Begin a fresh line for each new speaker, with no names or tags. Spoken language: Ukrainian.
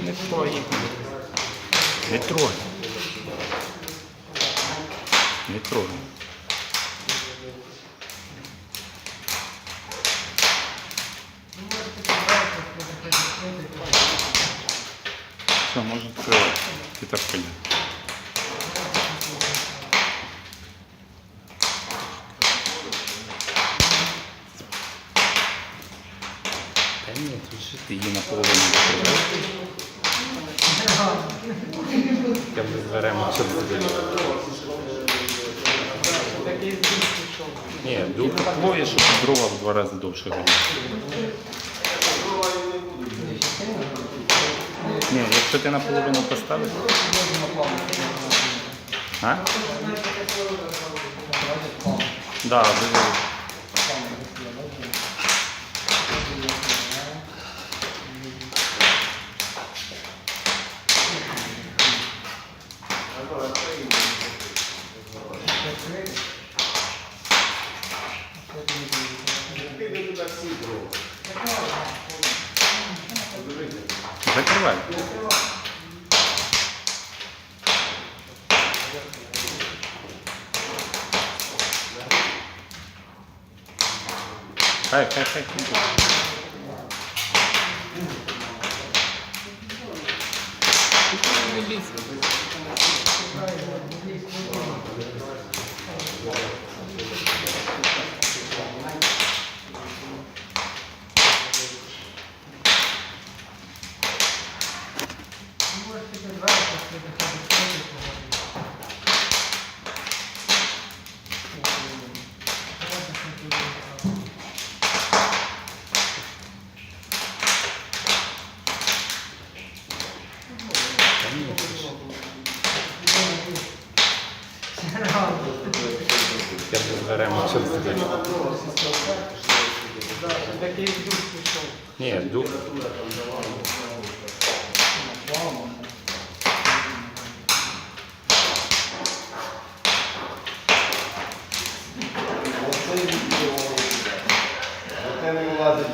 Не трогай. Не трогай. Не трогай. Все, можно открывать. И так понятно. Да нет, лежит, ты ее наполовину закрываешь. Я мы зберемо все буде. Ні, двоє, щоб дрова в 2 рази довше горіли. Ні, якщо ти наполовину поставиш. А? Да, закривай. Хай. Я вже зберемо все сюди. Ні, дух.
Це не влазить.